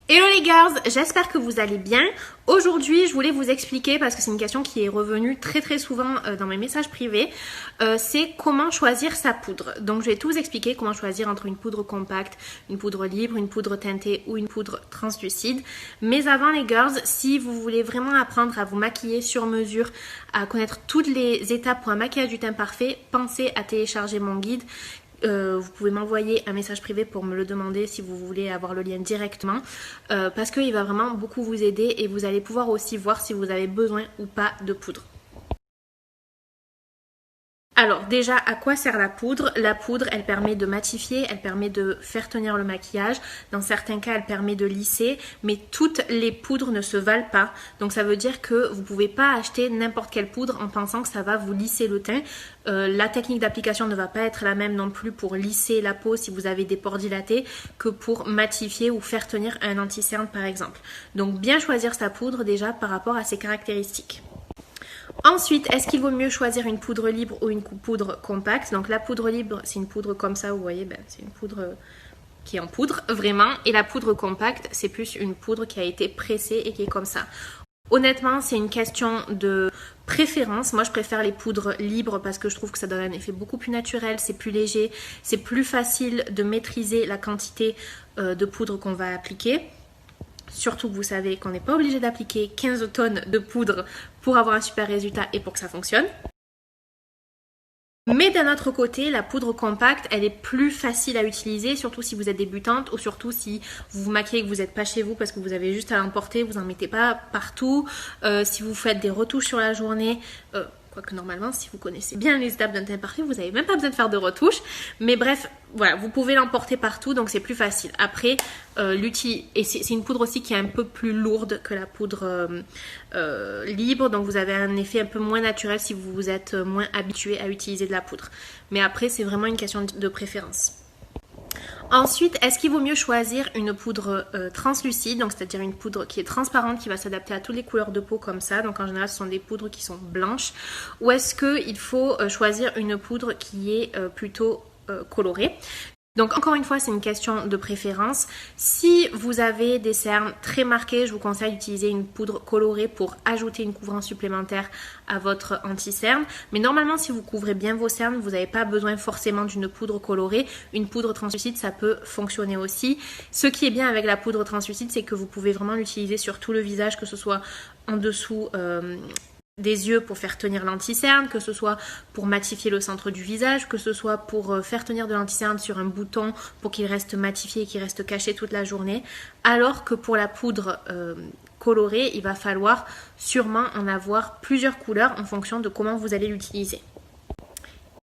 Hello les girls, j'espère que vous allez bien. Aujourd'hui, je voulais vous expliquer, parce que c'est une question qui est revenue très souvent dans mes messages privés, c'est comment choisir sa poudre. Donc je vais tout vous expliquer, comment choisir entre une poudre compacte, une poudre libre, une poudre teintée ou une poudre translucide. Mais avant les girls, si vous voulez vraiment apprendre à vous maquiller sur mesure, à connaître toutes les étapes pour un maquillage du teint parfait, pensez à télécharger mon guide. Vous pouvez m'envoyer un message privé pour me le demander si vous voulez avoir le lien directement parce qu'il va vraiment beaucoup vous aider et vous allez pouvoir aussi voir si vous avez besoin ou pas de poudre. Alors déjà, à quoi sert la poudre? La poudre, elle permet de matifier, elle permet de faire tenir le maquillage. Dans certains cas, elle permet de lisser, mais toutes les poudres ne se valent pas. Donc ça veut dire que vous ne pouvez pas acheter n'importe quelle poudre en pensant que ça va vous lisser le teint. La technique d'application ne va pas être la même non plus pour lisser la peau si vous avez des pores dilatés que pour matifier ou faire tenir un anti-cerne par exemple. Donc bien choisir sa poudre déjà par rapport à ses caractéristiques. Ensuite, est-ce qu'il vaut mieux choisir une poudre libre ou une poudre compacte? Donc la poudre libre, c'est une poudre comme ça, vous voyez, c'est une poudre qui est en poudre, vraiment. Et la poudre compacte, c'est plus une poudre qui a été pressée et qui est comme ça. Honnêtement, c'est une question de préférence. Moi, je préfère les poudres libres parce que je trouve que ça donne un effet beaucoup plus naturel, c'est plus léger, c'est plus facile de maîtriser la quantité de poudre qu'on va appliquer. Surtout que vous savez qu'on n'est pas obligé d'appliquer 15 tonnes de poudre pour avoir un super résultat et pour que ça fonctionne. Mais d'un autre côté, la poudre compacte, elle est plus facile à utiliser, surtout si vous êtes débutante ou surtout si vous vous maquillez et que vous n'êtes pas chez vous parce que vous avez juste à l'emporter, vous n'en mettez pas partout. Si vous faites des retouches sur la journée, quoique normalement, si vous connaissez bien les étapes d'un teint parfait, vous n'avez même pas besoin de faire de retouches. Mais bref, voilà, vous pouvez l'emporter partout, donc c'est plus facile. Après, et c'est une poudre aussi qui est un peu plus lourde que la poudre libre, donc vous avez un effet un peu moins naturel si vous êtes moins habitué à utiliser de la poudre. Mais après, c'est vraiment une question de préférence. Ensuite, est-ce qu'il vaut mieux choisir une poudre translucide, donc c'est-à-dire une poudre qui est transparente, qui va s'adapter à toutes les couleurs de peau comme ça, donc en général ce sont des poudres qui sont blanches, ou est-ce qu'il faut choisir une poudre qui est plutôt colorée? Donc encore une fois, c'est une question de préférence. Si vous avez des cernes très marquées, je vous conseille d'utiliser une poudre colorée pour ajouter une couvrance supplémentaire à votre anti-cerne. Mais normalement, si vous couvrez bien vos cernes, vous n'avez pas besoin forcément d'une poudre colorée. Une poudre translucide, ça peut fonctionner aussi. Ce qui est bien avec la poudre translucide, c'est que vous pouvez vraiment l'utiliser sur tout le visage, que ce soit en dessous des yeux pour faire tenir l'anti-cerne, que ce soit pour matifier le centre du visage, que ce soit pour faire tenir de l'anti-cerne sur un bouton pour qu'il reste matifié et qu'il reste caché toute la journée. Alors que pour la poudre colorée, il va falloir sûrement en avoir plusieurs couleurs en fonction de comment vous allez l'utiliser.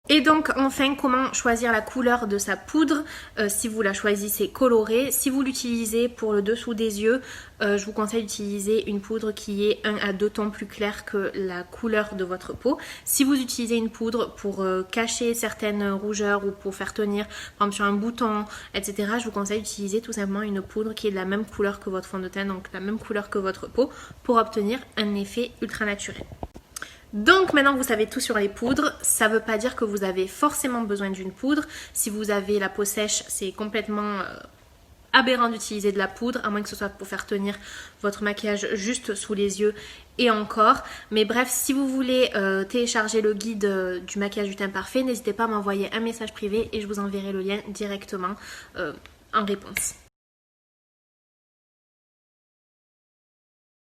Et donc enfin, comment choisir la couleur de sa poudre si vous la choisissez colorée? Si vous l'utilisez pour le dessous des yeux, je vous conseille d'utiliser une poudre qui est 1 à 2 tons plus clair que la couleur de votre peau. Si vous utilisez une poudre pour cacher certaines rougeurs ou pour faire tenir par exemple sur un bouton, etc., je vous conseille d'utiliser tout simplement une poudre qui est de la même couleur que votre fond de teint, donc la même couleur que votre peau, pour obtenir un effet ultra naturel. Donc maintenant vous savez tout sur les poudres, ça ne veut pas dire que vous avez forcément besoin d'une poudre. Si vous avez la peau sèche, c'est complètement aberrant d'utiliser de la poudre, à moins que ce soit pour faire tenir votre maquillage juste sous les yeux et encore. Mais bref, si vous voulez télécharger le guide du maquillage du teint parfait, n'hésitez pas à m'envoyer un message privé et je vous enverrai le lien directement en réponse.